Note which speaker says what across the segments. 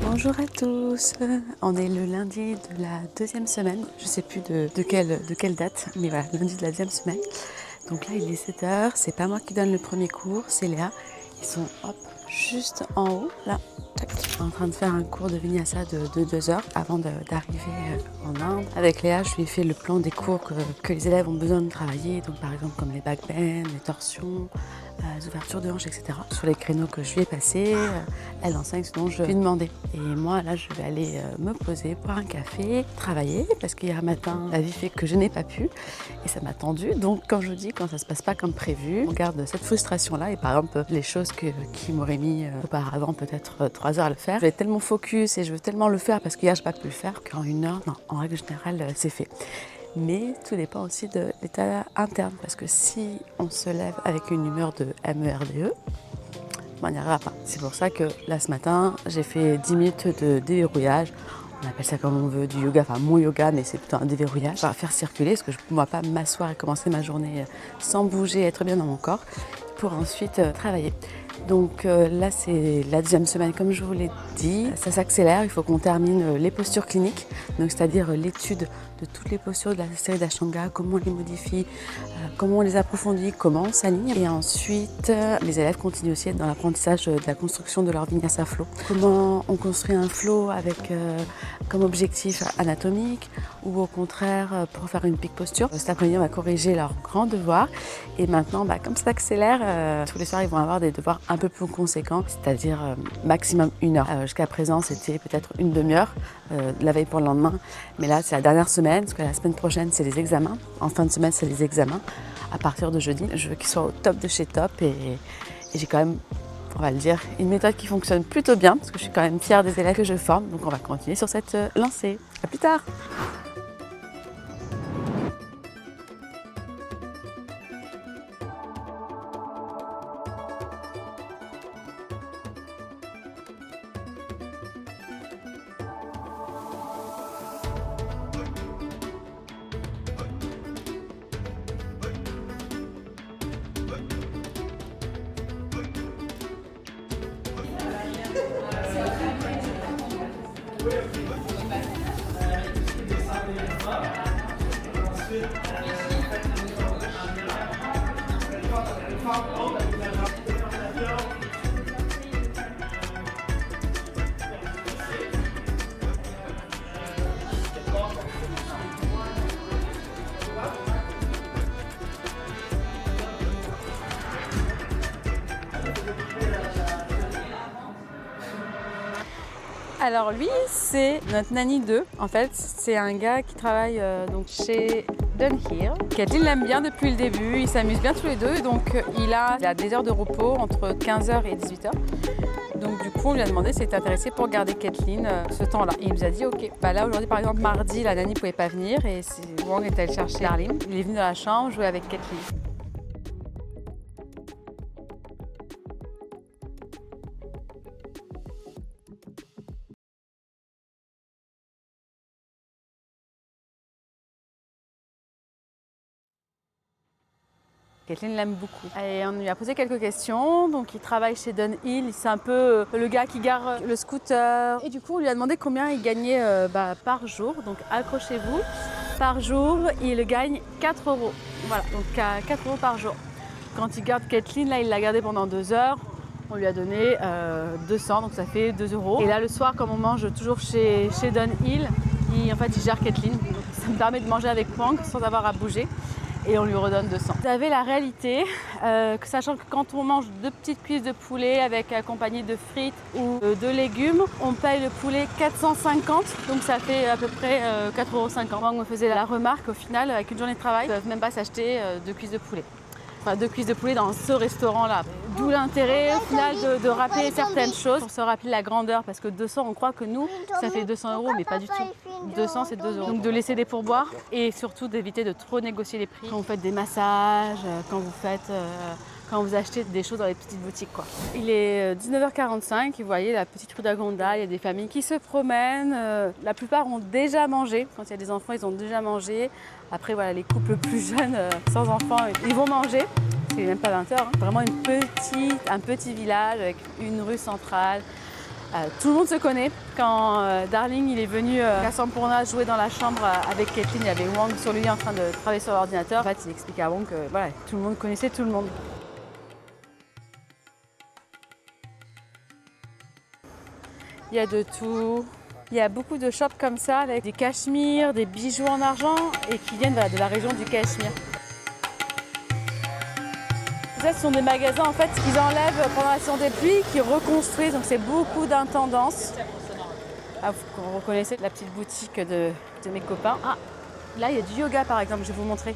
Speaker 1: Bonjour à tous, on est le lundi de la deuxième semaine, je sais plus de quelle date, mais voilà, lundi de la deuxième semaine. Donc là il est 7h, c'est pas moi qui donne le premier cours, c'est Léa. Ils sont juste en haut, là, en train de faire un cours de vinyasa de 2 heures avant d'arriver en Inde. Avec Léa, je lui ai fait le plan des cours que les élèves ont besoin de travailler, donc par exemple comme les back bends, les torsions, les ouvertures de hanches, etc. Sur les créneaux que je lui ai passés, elle enseigne ce dont je lui ai demandé. Et moi, là, je vais aller me poser, boire un café, travailler, parce qu'hier matin, la vie fait que je n'ai pas pu, et ça m'a tendu. Donc, quand je dis, quand ça se passe pas comme prévu, on garde cette frustration-là, et par exemple, les choses qui m'auraient mis auparavant peut-être 3 heures à le faire, je vais être tellement focus et je veux tellement le faire, parce qu'hier, je n'ai pas pu le faire, qu'en 1 heure, non, en règle générale, c'est fait. Mais tout dépend aussi de l'état interne, parce que si on se lève avec une humeur de MERDE, on n'y arrivera pas. C'est pour ça que là ce matin, j'ai fait 10 minutes de déverrouillage. On appelle ça comme on veut, du yoga, enfin mon yoga, mais c'est plutôt un déverrouillage. On va faire circuler, parce que je ne pourrais pas m'asseoir et commencer ma journée sans bouger, être bien dans mon corps, pour ensuite travailler. Donc là, c'est la deuxième semaine, comme je vous l'ai dit. Ça s'accélère, il faut qu'on termine les postures cliniques, donc c'est-à-dire l'étude de toutes les postures de la série d'Ashtanga, comment on les modifie, comment on les approfondit, comment on s'aligne. Et ensuite, les élèves continuent aussi à être dans l'apprentissage de la construction de leur vinyasa flow. Comment on construit un flow avec comme objectif anatomique ou au contraire pour faire une peak posture. Cet après-midi, on va corriger leurs grands devoirs. Et maintenant, comme ça accélère, tous les soirs, ils vont avoir des devoirs un peu plus conséquents, c'est-à-dire maximum 1 heure. Jusqu'à présent, c'était peut-être une demi-heure la veille pour le lendemain. Mais là, c'est la dernière semaine, parce que la semaine prochaine, c'est les examens. En fin de semaine, c'est les examens. À partir de jeudi, je veux qu'ils soient au top de chez top. Et j'ai quand même, on va le dire, une méthode qui fonctionne plutôt bien, parce que je suis quand même fière des élèves que je forme. Donc on va continuer sur cette lancée. À plus tard! Alors lui, c'est notre nanny 2. En fait, c'est un gars qui travaille donc chez Dunhill. Kathleen l'aime bien depuis le début, ils s'amusent bien tous les deux. Donc il a des heures de repos entre 15h et 18h. Donc du coup, on lui a demandé s'il était intéressé pour garder Kathleen ce temps-là. Et il nous a dit ok. Là aujourd'hui, par exemple, mardi, la nanny ne pouvait pas venir et Wang est allé chercher Darlene. Il est venu dans la chambre jouer avec Kathleen. Kathleen l'aime beaucoup. Et on lui a posé quelques questions. Donc il travaille chez Dunhill, c'est un peu le gars qui gare le scooter. Et du coup on lui a demandé combien il gagnait par jour. Donc accrochez-vous, par jour il gagne 4 euros. Voilà, donc 4 euros par jour. Quand il garde Kathleen, là il l'a gardée pendant 2 heures. On lui a donné 200, donc ça fait 2 euros. Et là le soir, comme on mange toujours chez Dunhill, il gère Kathleen. Donc, ça me permet de manger avec Wang sans avoir à bouger. Et on lui redonne 200. Vous avez la réalité, sachant que quand on mange 2 petites cuisses de poulet accompagnées de frites ou de légumes, on paye le poulet 450, donc ça fait à peu près 4,50 €. On me faisait la remarque, au final, avec une journée de travail, ils ne peuvent même pas s'acheter 2 cuisses de poulet. Enfin, 2 cuisses de poulet dans ce restaurant-là. D'où l'intérêt au final de rappeler certaines choses pour se rappeler la grandeur, parce que 200, on croit que nous, ça fait 200 €, mais pas du tout. 200, c'est 2 €. Donc de laisser des pourboires et surtout d'éviter de trop négocier les prix quand vous faites des massages, quand vous achetez des choses dans les petites boutiques, quoi. Il est 19h45, vous voyez la petite rue d'Agonda, il y a des familles qui se promènent. La plupart ont déjà mangé. Quand il y a des enfants, ils ont déjà mangé. Après, voilà, les couples plus jeunes, sans enfants, ils vont manger. Il n'est même pas 20h. Vraiment un petit village avec une rue centrale, Tout le monde se connaît. Quand Darling il est venu à Sampourna jouer dans la chambre avec Caitlin, il y avait Wang sur lui en train de travailler sur l'ordinateur. En fait, il expliquait à Wang que voilà, tout le monde connaissait tout le monde. Il y a de tout. Il y a beaucoup de shops comme ça avec des cachemires, des bijoux en argent et qui viennent de la région du Cachemire. Ça, ce sont des magasins en fait qu'ils enlèvent pendant la saison des pluies, qu'ils reconstruisent, donc c'est beaucoup d'intendance. Ah, vous reconnaissez la petite boutique de mes copains. Ah, là il y a du yoga par exemple, je vais vous montrer.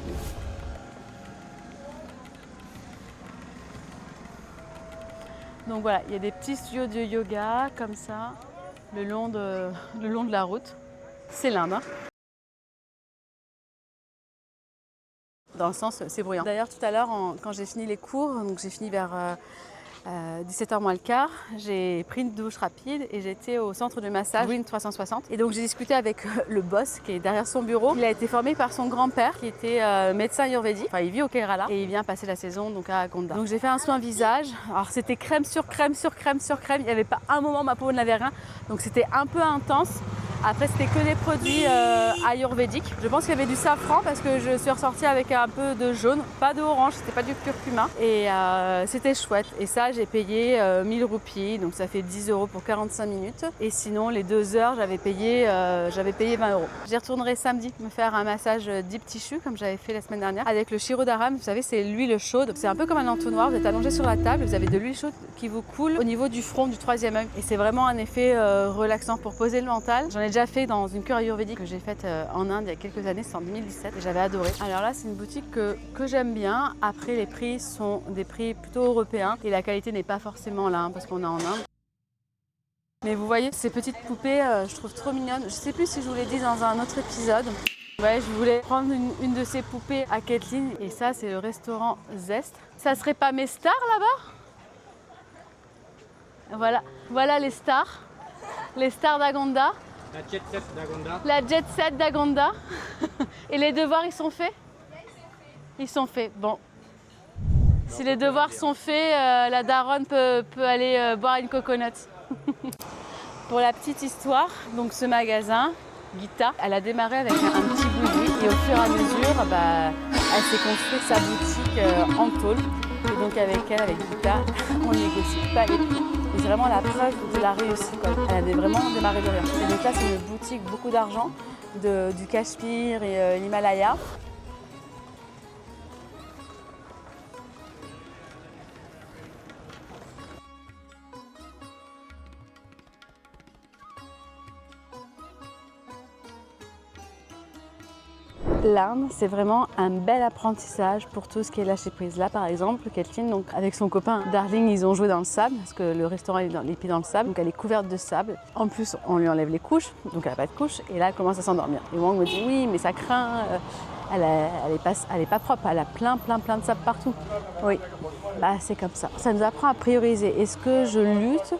Speaker 1: Donc voilà, il y a des petits studios de yoga comme ça, le long de la route. C'est l'Inde, hein. Dans le sens, c'est bruyant. D'ailleurs, tout à l'heure, quand j'ai fini les cours, donc j'ai fini vers 17h moins le quart, j'ai pris une douche rapide et j'étais au centre de massage Win 360. Et donc j'ai discuté avec le boss qui est derrière son bureau. Il a été formé par son grand-père qui était médecin ayurvédique. Enfin, il vit au Kerala et il vient passer la saison donc à Gonda. Donc j'ai fait un soin visage. Alors c'était crème sur crème sur crème sur crème. Il n'y avait pas un moment ma peau n'avait rien. Donc c'était un peu intense. Après, c'était que des produits ayurvédiques. Je pense qu'il y avait du safran parce que je suis ressortie avec un peu de jaune, pas de orange, c'était pas du curcuma. Et c'était chouette. Et ça, j'ai payé 1000 roupies, donc ça fait 10 € pour 45 minutes. Et sinon, les 2 heures, j'avais payé 20 €. J'y retournerai samedi me faire un massage deep tissue comme j'avais fait la semaine dernière avec le Shirodharam. Vous savez, c'est l'huile chaude. C'est un peu comme un entonnoir. Vous êtes allongé sur la table, vous avez de l'huile chaude qui vous coule au niveau du front, du troisième œil. Et c'est vraiment un effet relaxant pour poser le mental. J'en ai déjà fait dans une cure ayurvédique que j'ai faite en Inde il y a quelques années, c'est en 2017 et j'avais adoré. Alors là, c'est une boutique que j'aime bien. Après, les prix sont des prix plutôt européens et la qualité n'est pas forcément là parce qu'on est en Inde. Mais vous voyez, ces petites poupées, je trouve trop mignonnes. Je sais plus si je vous l'ai dit dans un autre épisode. Ouais, je voulais prendre une de ces poupées à Caitlin et ça, c'est le restaurant Zest. Ça serait pas mes stars là-bas? Voilà les stars d'Agonda.
Speaker 2: La jet set d'Agonda.
Speaker 1: La jet set d'Agonda. Et les devoirs, ils sont faits? Ils sont faits. Bon. Si les devoirs sont faits, la daronne peut aller boire une coconut. Pour la petite histoire, donc ce magasin, Gita, elle a démarré avec un petit bout et au fur et à mesure, elle s'est construite sa boutique en tôle. Et donc avec Gita, on négocie pas les prix. Et c'est vraiment la preuve de la réussite, quoi. Elle avait vraiment démarré de rien. Et donc là, c'est une boutique, beaucoup d'argent, du Cachemire et l'Himalaya. L'Inde, c'est vraiment un bel apprentissage pour tout ce qui est lâcher prise. Là, par exemple, Caitlin, donc avec son copain Darling, ils ont joué dans le sable parce que le restaurant est les pieds dans le sable, donc elle est couverte de sable. En plus, on lui enlève les couches, donc elle n'a pas de couches, et là, elle commence à s'endormir. Et Wang me dit oui, mais ça craint, elle est pas propre, elle a plein de sable partout. Oui, c'est comme ça. Ça nous apprend à prioriser. Est-ce que je lutte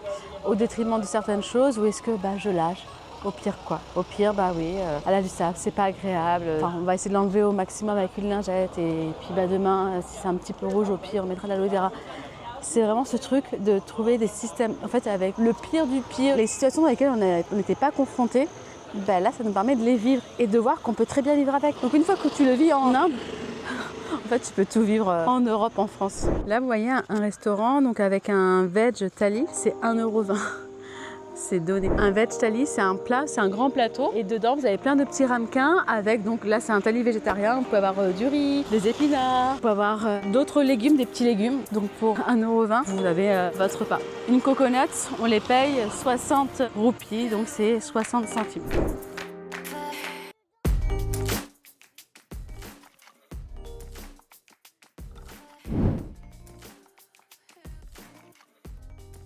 Speaker 1: au détriment de certaines choses ou est-ce que je lâche? Au pire quoi. Au pire, oui, elle a du sable, c'est pas agréable. Enfin, on va essayer de l'enlever au maximum avec une lingette et puis demain, si c'est un petit peu rouge, au pire, on mettra de l'aloe vera. C'est vraiment ce truc de trouver des systèmes, en fait, avec le pire du pire, les situations dans lesquelles on n'était pas confrontés, là, ça nous permet de les vivre et de voir qu'on peut très bien vivre avec. Donc une fois que tu le vis en Inde, en fait, tu peux tout vivre en Europe, en France. Là, vous voyez un restaurant donc avec un veg thali, c'est 1,20 €. C'est donné. Un veg thali, c'est un plat, c'est un grand plateau. Et dedans, vous avez plein de petits ramequins avec, donc là, c'est un thali végétarien. Vous pouvez avoir du riz, des épinards, vous pouvez avoir d'autres légumes, des petits légumes. Donc pour 1,20 €, vous avez votre repas. Une coconut, on les paye 60 roupies, donc c'est 60 centimes.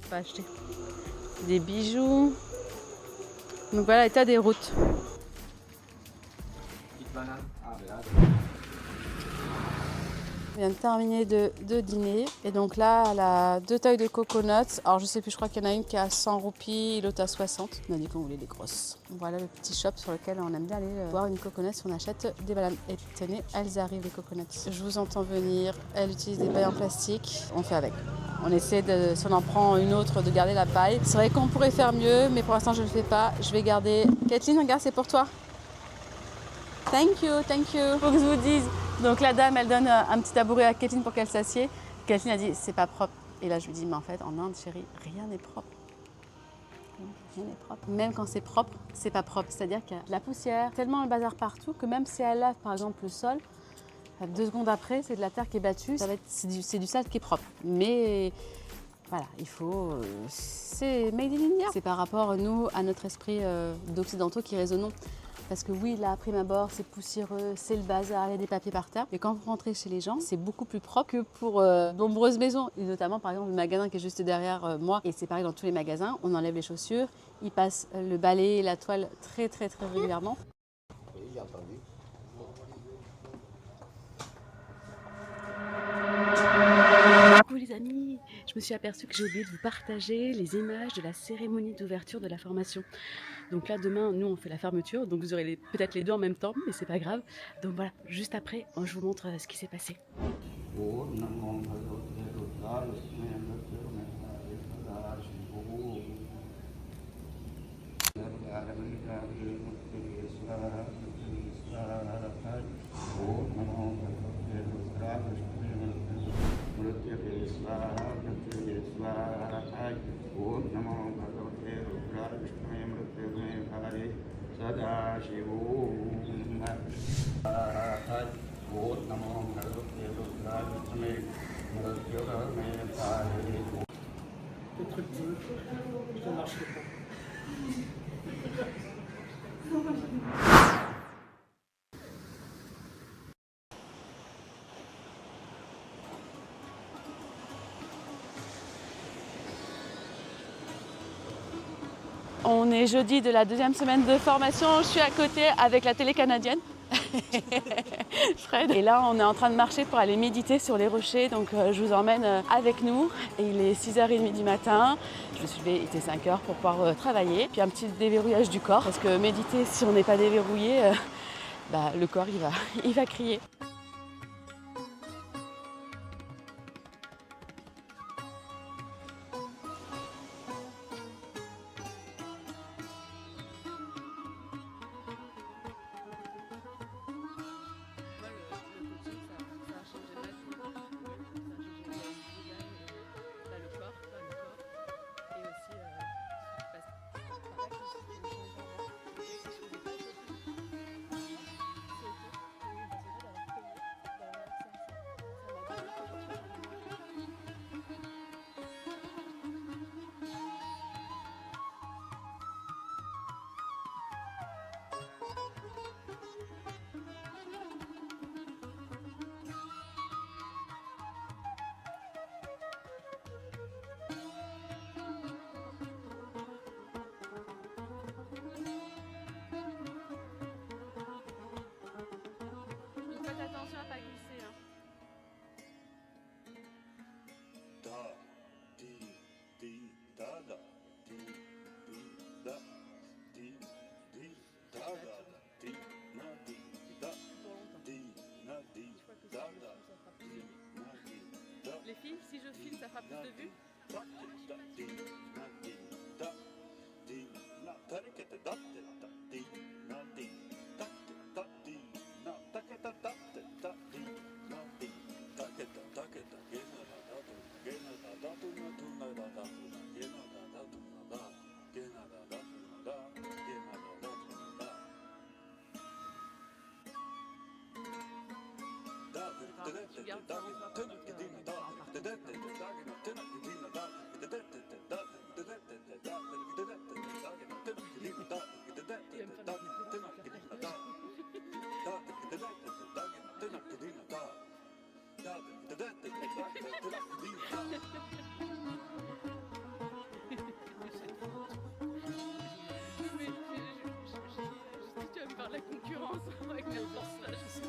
Speaker 1: On va acheter des bijoux. Donc voilà l'état des routes. On vient de terminer de dîner et donc là elle a 2 tailles de coconuts. Alors je sais plus, je crois qu'il y en a une qui est à 100 roupies et l'autre à 60. On a dit qu'on voulait des grosses. Voilà le petit shop sur lequel on aime bien aller boire une coconut si on achète des bananes. Et tenez, elles arrivent les coconuts. Je vous entends venir, elle utilise des pailles en plastique, on fait avec. On essaie, si on en prend une autre, de garder la paille. C'est vrai qu'on pourrait faire mieux, mais pour l'instant je ne le fais pas. Je vais garder... Kathleen, regarde, c'est pour toi. Thank you, thank you. Faut que je vous dise. Donc la dame, elle donne un petit tabouret à Kathleen pour qu'elle s'assied. Kathleen a dit, c'est pas propre. Et là, je lui dis, mais en fait, en Inde, chérie, rien n'est propre. Rien n'est propre. Même quand c'est propre, c'est pas propre. C'est-à-dire qu'il y a de la poussière, tellement le bazar partout que même si elle lave, par exemple, le sol, 2 secondes après, c'est de la terre qui est battue. C'est du sale qui est propre. Mais voilà, il faut... c'est made in India. C'est par rapport, nous, à notre esprit d'occidentaux qui raisonnons. Parce que oui, là, à prime abord, c'est poussiéreux, c'est le bazar, il y a des papiers par terre. Et quand vous rentrez chez les gens, c'est beaucoup plus propre que pour nombreuses maisons. Et notamment, par exemple, le magasin qui est juste derrière moi. Et c'est pareil dans tous les magasins. On enlève les chaussures, ils passent le balai et la toile très, très, très régulièrement.
Speaker 3: Oui, j'ai entendu.
Speaker 1: Coucou les amis, je me suis aperçue que j'ai oublié de vous partager les images de la cérémonie d'ouverture de la formation. Donc là demain, nous on fait la fermeture, donc vous aurez peut-être les deux en même temps, mais c'est pas grave. Donc voilà, juste après, je vous montre ce qui s'est passé.
Speaker 2: Le truc bleu, ça ne marcherait pas.
Speaker 1: On est jeudi de la 2e semaine de formation, je suis à côté avec la télé canadienne. Fred. Et là, on est en train de marcher pour aller méditer sur les rochers. Donc, je vous emmène avec nous. Et il est 6h30 du matin. Je me suis levée, il était 5h pour pouvoir travailler. Puis un petit déverrouillage du corps. Parce que méditer, si on n'est pas déverrouillé, le corps, il va crier. Faites attention à pas glisser. Hein. Les films, si je filme, ça fera plus de vues. Je garde ça en soi pour tu vas me faire la concurrence avec mes forces là, je sais.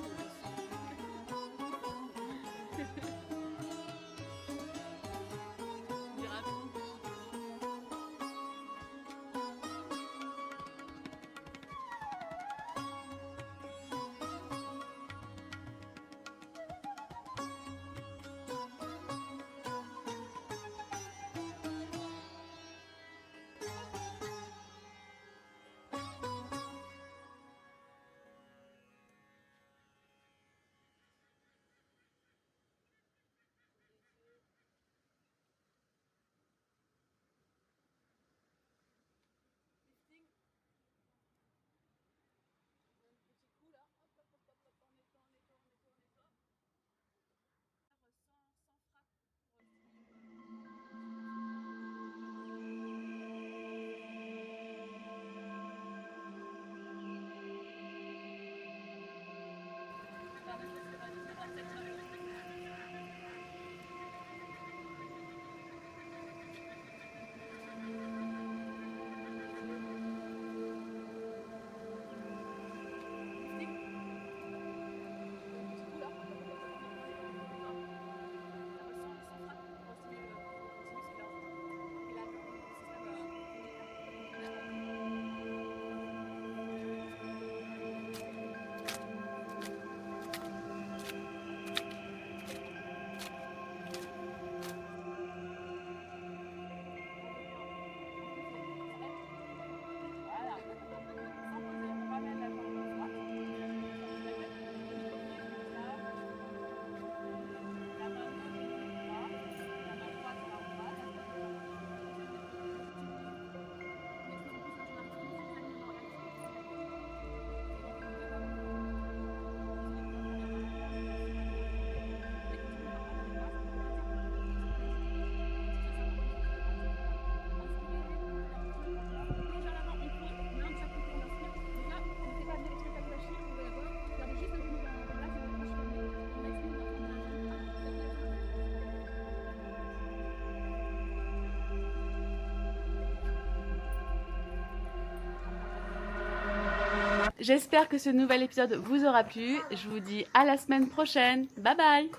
Speaker 1: J'espère que ce nouvel épisode vous aura plu. Je vous dis à la semaine prochaine. Bye bye.